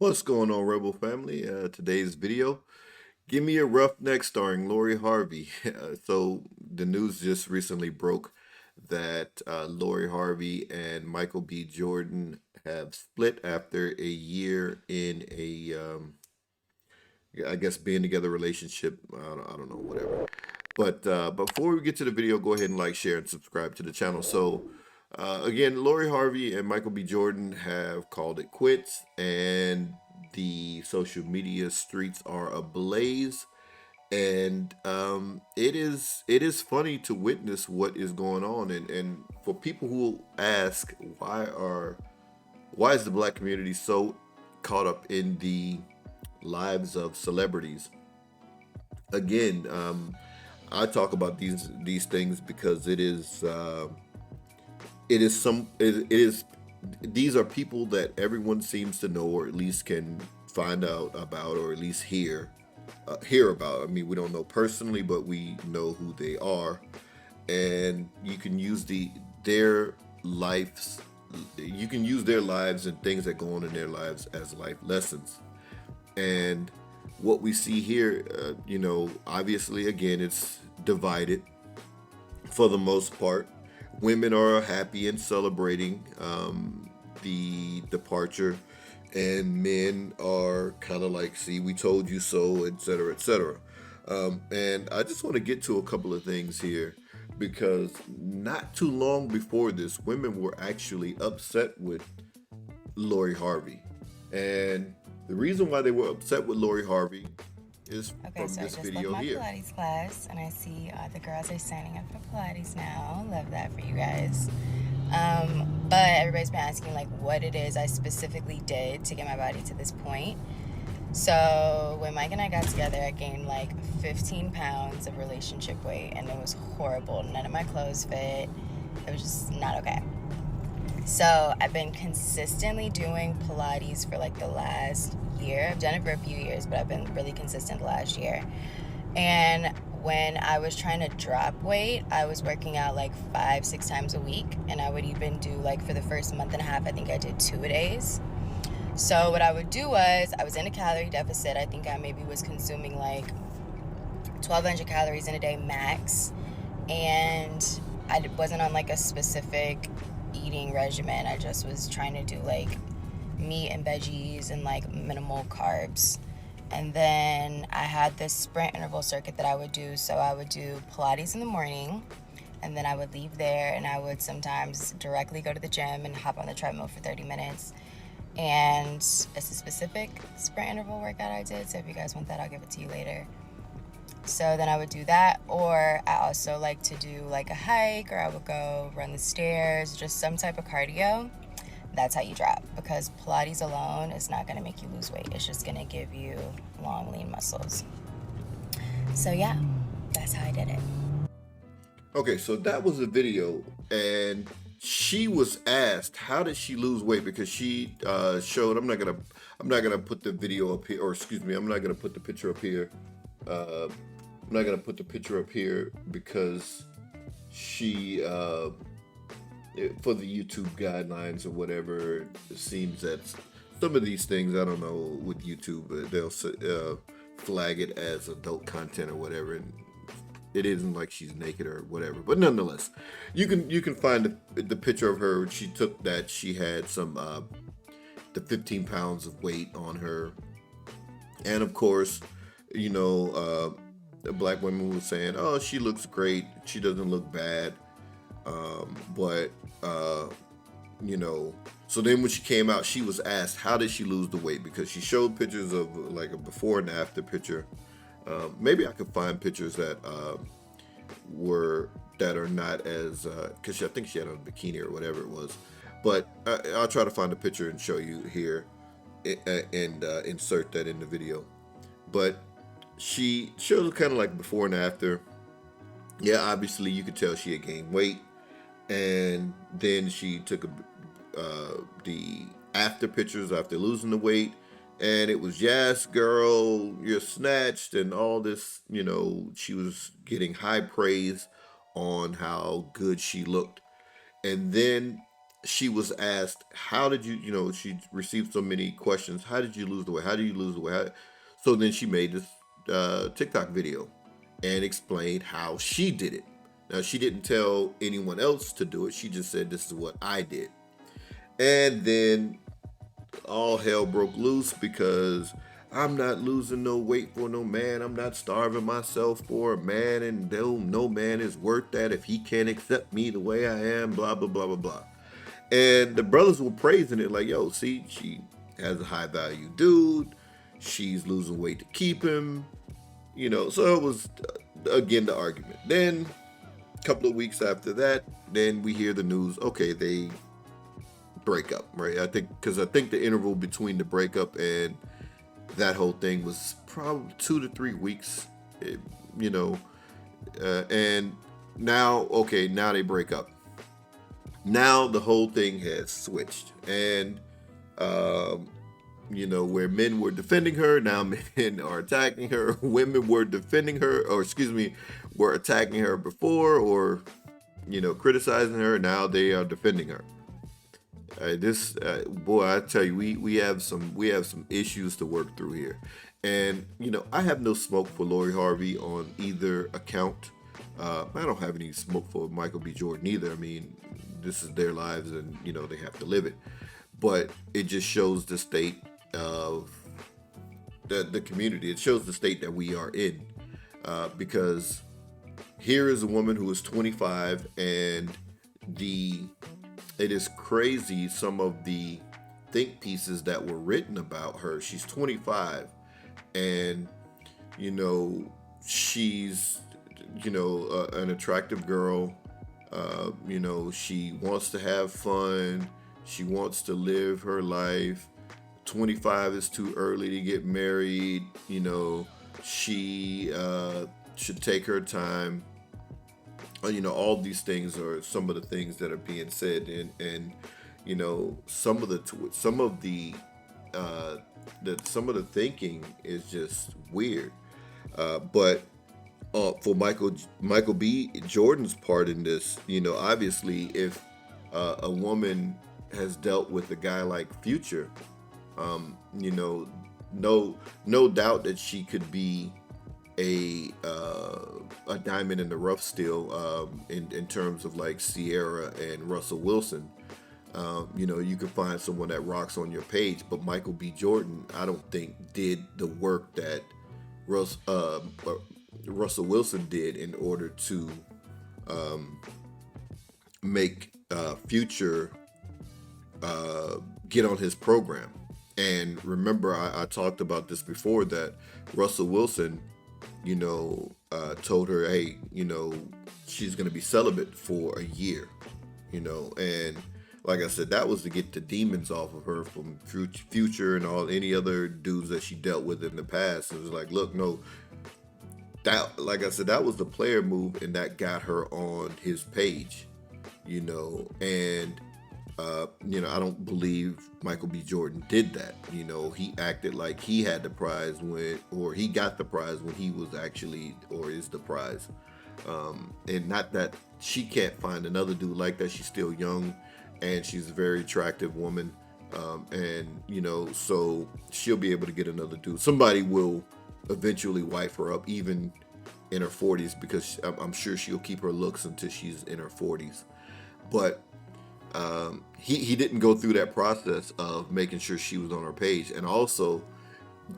What's going on, Rebel family? Today's video, give me a Roughneck starring Lori Harvey. So the news just recently broke that Lori Harvey and Michael B. Jordan have split after a year in a, yeah, I guess, being together relationship. I don't know, whatever. But before we get to the video, go ahead and like, share, and subscribe to the channel. So, again, Lori Harvey and Michael B. Jordan have called it quits, and the social media streets are ablaze. And it is funny to witness what is going on, and for people who ask why is the black community so caught up in the lives of celebrities. Again, I talk about these things because it is these are people that everyone seems to know, or at least can find out about, or at least hear about. I mean, we don't know personally, but we know who they are, and you can use their lives. You can use their lives and things that go on in their lives as life lessons. And what we see here, obviously, again, it's divided for the most part. Women are happy and celebrating the departure, and men are kind of like, see, we told you so, etc., etc. And I just want to get to a couple of things here because not too long before this, women were actually upset with Lori Harvey. And the reason why they were upset with Lori Harvey is Okay, from so I this just left video my here. Pilates class and I see the girls are signing up for Pilates now. Love that for you guys. But everybody's been asking like what it is I specifically did to get my body to this point. So when Mike and I got together, I gained like 15 pounds of relationship weight and it was horrible. None of my clothes fit. It was just not okay. So I've been consistently doing Pilates for like the last year. I've done it for a few years, but I've been really consistent the last year. And when I was trying to drop weight, I was working out like 5, 6 times a week. And I would even do like for the first month and a half, I think I did 2 a days. So what I would do was I was in a calorie deficit. I think I maybe was consuming like 1,200 calories in a day max. And I wasn't on like a specific eating regimen. I just was trying to do like meat and veggies and like minimal carbs. And then I had this sprint interval circuit that I would do. So I would do Pilates in the morning, and then I would leave there and I would sometimes directly go to the gym and hop on the treadmill for 30 minutes. And it's a specific sprint interval workout I did. So if you guys want that, I'll give it to you later. So then I would do that, or I also like to do like a hike, or I would go run the stairs, just some type of cardio. That's how you drop, because Pilates alone is not going to make you lose weight. It's just going to give you long, lean muscles. So yeah, that's how I did it. Okay, so that was a video, and she was asked how did she lose weight because she showed. I'm not gonna put the video up here, or excuse me, I'm not gonna put the picture up here. I'm not gonna put the picture up here because she for the YouTube guidelines or whatever. It seems that some of these things, I don't know, with YouTube, they'll flag it as adult content or whatever, and it isn't like she's naked or whatever. But nonetheless, you can find the picture of her. She took that. She had some the 15 pounds of weight on her, and of course, the black women was saying, "Oh, she looks great. She doesn't look bad." But you know, so then when she came out, she was asked how did she lose the weight because she showed pictures of like a before and after picture. Maybe I could find pictures that are not as because I think she had on a bikini or whatever it was. But I'll try to find a picture and show you here and insert that in the video. But she shows kind of like before and after. Yeah, obviously you could tell she had gained weight, and then she took the after pictures after losing the weight, and it was yes, girl, you're snatched, and all this. She was getting high praise on how good she looked, and then she was asked, how did you, she received so many questions. How did you lose the weight? How do you lose the weight? So then she made this TikTok video and explained how she did it. Now, she didn't tell anyone else to do it. She just said, this is what I did. And then all hell broke loose because I'm not losing no weight for no man. I'm not starving myself for a man, and no man is worth that if he can't accept me the way I am, blah, blah, blah, blah, blah. And the brothers were praising it like, yo, see, she has a high value dude. She's losing weight to keep him. So it was, again, the argument. Then, a couple of weeks after that, then we hear the news, okay, they break up, right? I think the interval between the breakup and that whole thing was probably 2 to 3 weeks, eh, you know, and now they break up. Now the whole thing has switched, and um, where men were defending her, now men are attacking her. Women were defending her, or excuse me, were attacking her before, or criticizing her. Now they are defending her. This boy, I tell you, we have some issues to work through here, and I have no smoke for Lori Harvey on either account. I don't have any smoke for Michael B. Jordan either. I mean, this is their lives, and they have to live it. But it just shows the state of the community. It shows the state that we are in, because here is a woman who is 25, and it is crazy some of the think pieces that were written about her. She's 25, and she's an attractive girl. She wants to have fun. She wants to live her life. 25 is too early to get married. She should take her time. All these things are some of the things that are being said, and some of the thinking is just weird. But for Michael B. Jordan's part in this, obviously, if a woman has dealt with a guy like Future, no doubt that she could be a diamond in the rough still, in terms of like Sierra and Russell Wilson. You could find someone that rocks on your page, but Michael B. Jordan, I don't think did the work that Russell Wilson did in order to make Future get on his program. And remember, I talked about this before, that Russell Wilson, told her, hey, she's going to be celibate for a year, and like I said, that was to get the demons off of her from Future and any other dudes that she dealt with in the past. It was like, look, no, that, like I said, that was the player move, and that got her on his page, and I don't believe Michael B. Jordan did that. He acted like he had the prize or he got the prize when he was actually, or is the prize. And not that she can't find another dude like that. She's still young, and she's a very attractive woman. And so she'll be able to get another dude. Somebody will eventually wife her up, even in her 40s, because I'm sure she'll keep her looks until she's in her 40s. But he didn't go through that process of making sure she was on her page. And also,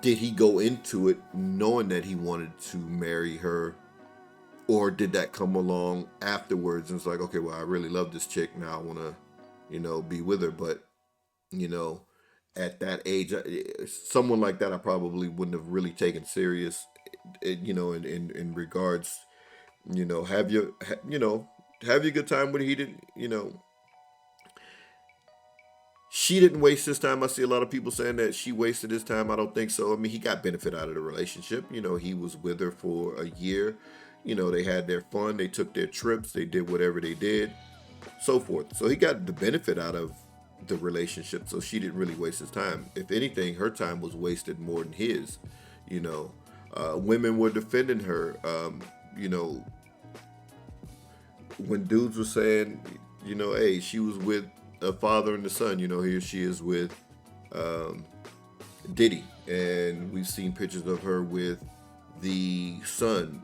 did he go into it knowing that he wanted to marry her, or did that come along afterwards and it's like, okay, well, I really love this chick, now I want to be with her? But at that age, someone like that I probably wouldn't have really taken serious, in regards, have your have your good time with it. He didn't, she didn't waste his time. I see a lot of people saying that she wasted his time. I don't think so. I mean, he got benefit out of the relationship. He was with her for a year. They had their fun. They took their trips. They did whatever they did, so forth. So he got the benefit out of the relationship. So she didn't really waste his time. If anything, her time was wasted more than his. Women were defending her. When dudes were saying, hey, she was with a father and the son. Here she is with um, Diddy, and we've seen pictures of her with the son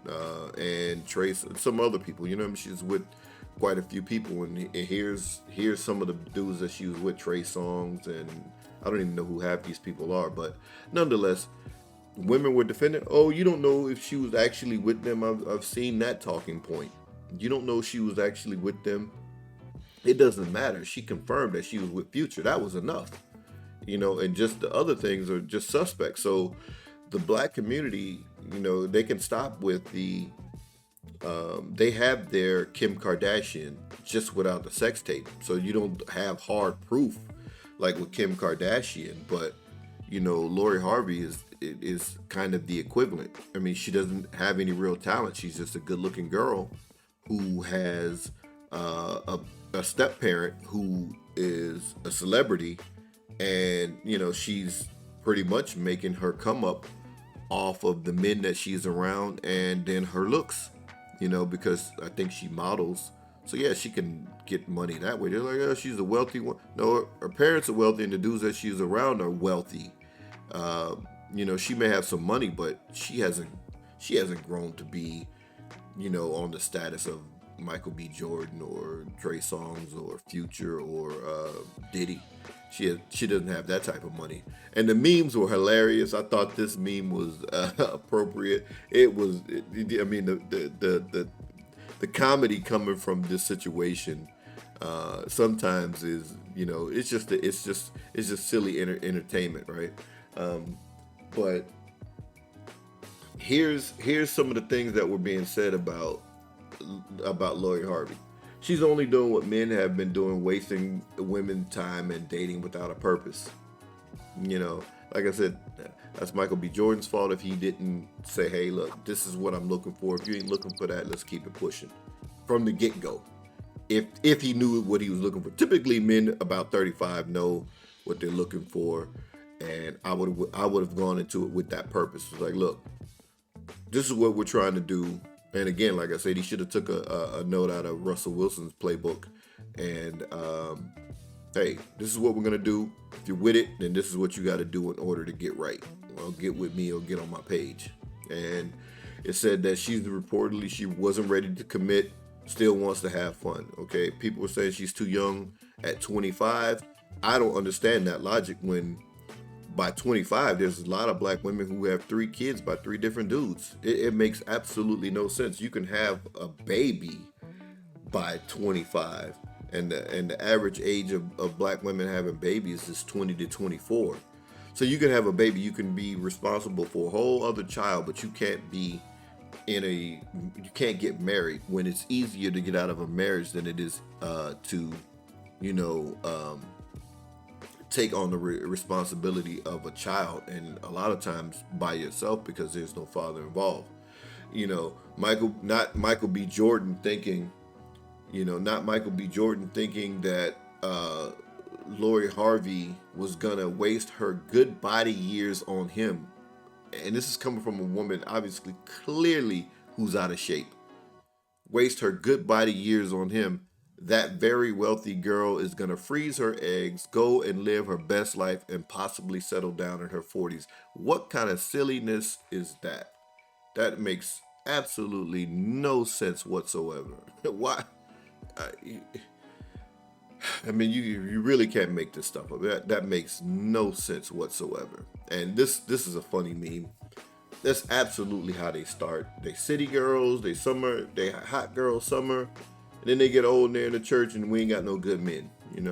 and Trace and some other people. She's with quite a few people, and here's some of the dudes that she was with, Trey Songs, and I don't even know who half these people are, but nonetheless, women were defending. Oh, you don't know if she was actually with them. I've seen that talking point. You don't know she was actually with them. It doesn't matter. She confirmed that she was with Future. That was enough. And just the other things are just suspects. So the black community, they can stop with they have their Kim Kardashian just without the sex tape. So you don't have hard proof like with Kim Kardashian, but Lori Harvey is kind of the equivalent. I mean, she doesn't have any real talent. She's just a good-looking girl who has a step parent who is a celebrity, and she's pretty much making her come up off of the men that she's around, and then her looks, because I think she models. So yeah, she can get money that way. They're like, oh, she's a wealthy one. No, her parents are wealthy, and the dudes that she's around are wealthy. She may have some money, but she hasn't grown to be, on the status of Michael B. Jordan or Trey Songz or Future or Diddy. She doesn't have that type of money. And the memes were hilarious. I thought this meme was appropriate. It was. I mean, the comedy coming from this situation sometimes is, it's just silly entertainment, right? But here's some of the things that were being said about Lori Harvey. She's only doing what men have been doing, wasting women's time and dating without a purpose. Like I said, that's Michael B. Jordan's fault if he didn't say, hey, look, this is what I'm looking for. If you ain't looking for that, let's keep it pushing from the get-go. If he knew what he was looking for. Typically, men about 35 know what they're looking for, and I would have gone into it with that purpose. It's like, look, this is what we're trying to do. And again, like I said, he should have took a note out of Russell Wilson's playbook. And, hey, this is what we're going to do. If you're with it, then this is what you got to do in order to get right. Well, get with me or get on my page. And it said that she wasn't ready to commit, still wants to have fun. Okay, people were saying she's too young at 25. I don't understand that logic when by 25, there's a lot of black women who have 3 kids by 3 different dudes. It makes absolutely no sense. You can have a baby by 25, and the average age of black women having babies is 20 to 24. So you can have a baby, you can be responsible for a whole other child, but you can't get married when it's easier to get out of a marriage than it is to take on the responsibility of a child, and a lot of times by yourself because there's no father involved. Not Michael B. Jordan thinking that Lori Harvey was gonna waste her good body years on him. And this is coming from a woman, obviously, clearly, who's out of shape. Waste her good body years on him. That very wealthy girl is going to freeze her eggs, go and live her best life, and possibly settle down in her 40s. What kind of silliness is that? That makes absolutely no sense whatsoever. Why? I mean, you really can't make this stuff up. That makes no sense whatsoever. And this is a funny meme. That's absolutely how they start. They city girls, they hot girls summer, and then they get old and they're in the church and we ain't got no good men, and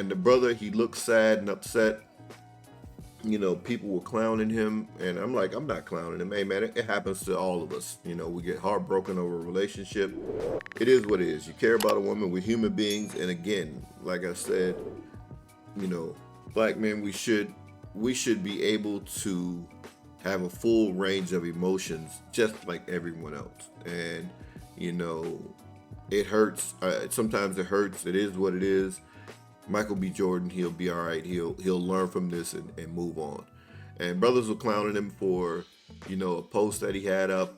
the brother, he looks sad and upset. People were clowning him, and I'm like, I'm not clowning him. Hey man, it happens to all of us. We get heartbroken over a relationship. It is what it is. You care about a woman, we're human beings, and again, like I said, black men, we should be able to have a full range of emotions just like everyone else. And it hurts. Sometimes it hurts. It is what it is. Michael B. Jordan, he'll be all right. He'll learn from this and move on. And brothers were clowning him for, a post that he had up.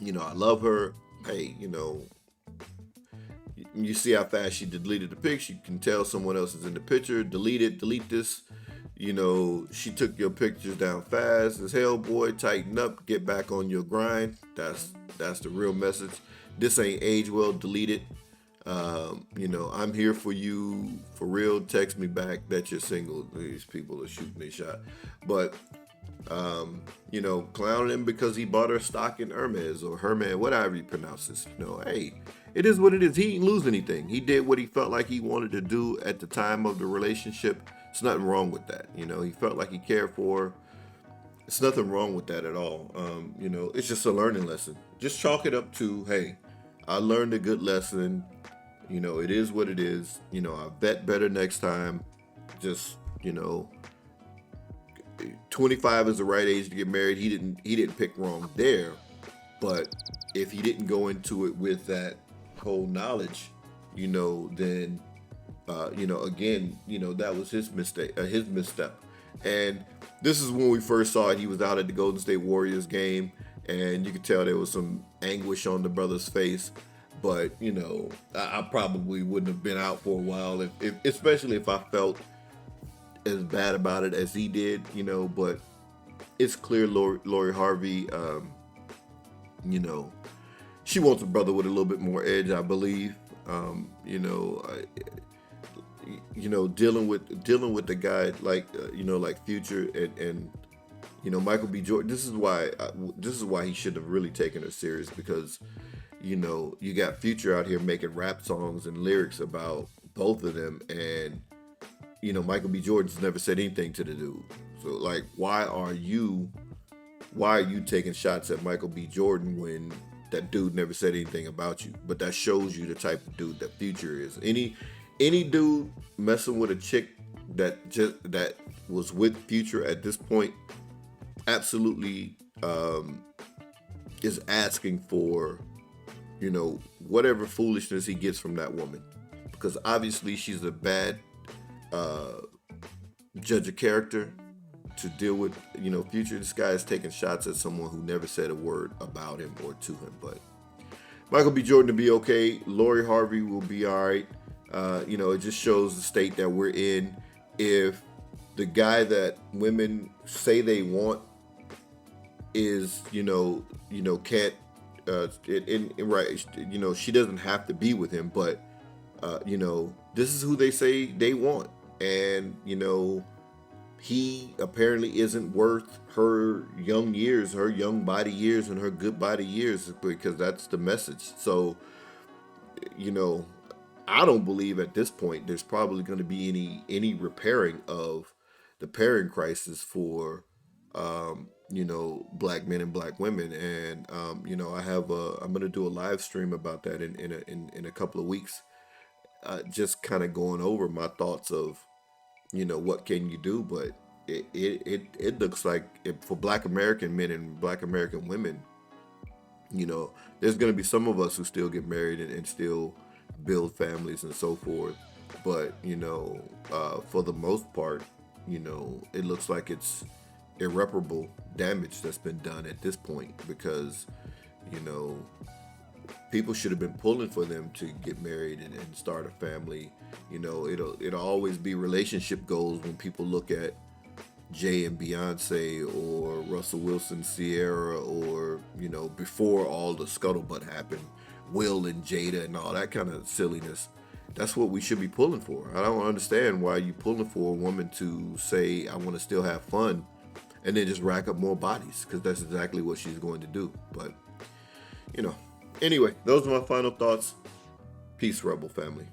I love her. Hey, you see how fast she deleted the pics. You can tell someone else is in the picture. Delete it. Delete this. She took your pictures down fast as hell, boy. Tighten up. Get back on your grind. That's the real message. This ain't age well. Delete it. I'm here for you for real. Text me back that you're single. These people are shooting their shot. But clowning him because he bought her stock in Hermes or Herman, whatever you pronounce this. Hey, it is what it is. He ain't lose anything. He did what he felt like he wanted to do at the time of the relationship. There's nothing wrong with that. He felt like he cared for her. It's nothing wrong with that at all. It's just a learning lesson. Just chalk it up to, hey, I learned a good lesson. It is what it is. I bet better next time. Just, 25 is the right age to get married. He didn't pick wrong there. But if he didn't go into it with that whole knowledge, then again, that was his mistake, his misstep. And this is when we first saw it. He was out at the Golden State Warriors game, and you could tell there was some anguish on the brother's face. But I probably wouldn't have been out for a while, if especially if I felt as bad about it as he did. But it's clear Lori Harvey, she wants a brother with a little bit more edge, I believe. Dealing with the guy like Future and Michael B. Jordan. This is why he should have really taken her serious, because you got Future out here making rap songs and lyrics about both of them, and Michael B. Jordan's never said anything to the dude. So like, why are you taking shots at Michael B. Jordan when that dude never said anything about you? But that shows you the type of dude that Future is. Any dude messing with a chick that was with Future at this point absolutely is asking for whatever foolishness he gets from that woman, because obviously she's a bad judge of character to deal with. Future, this guy is taking shots at someone who never said a word about him or to him. But Michael B. Jordan to be okay. Lori Harvey will be all right. It just shows the state that we're in. If the guy that women say they want is, can't, right, she doesn't have to be with him, but, this is who they say they want. And, he apparently isn't worth her young years, her young body years, and her good body years, because that's the message. So, I don't believe at this point there's probably going to be any repairing of the pairing crisis for black men and black women. And I'm going to do a live stream about that in a couple of weeks, just kind of going over my thoughts of what can you do. But it looks like for black American men and black American women, there's going to be some of us who still get married and still build families and so forth. But for the most part, it looks like it's irreparable damage that's been done at this point, because people should have been pulling for them to get married and start a family. It'll always be relationship goals when people look at Jay and Beyonce, or Russell Wilson, Sierra, or before all the scuttlebutt happened, Will and Jada and all that kind of silliness. That's what we should be pulling for. I don't understand why you pulling for a woman to say, I want to still have fun, and then just rack up more bodies, because that's exactly what she's going to do. But anyway, those are my final thoughts. Peace, Rebel family.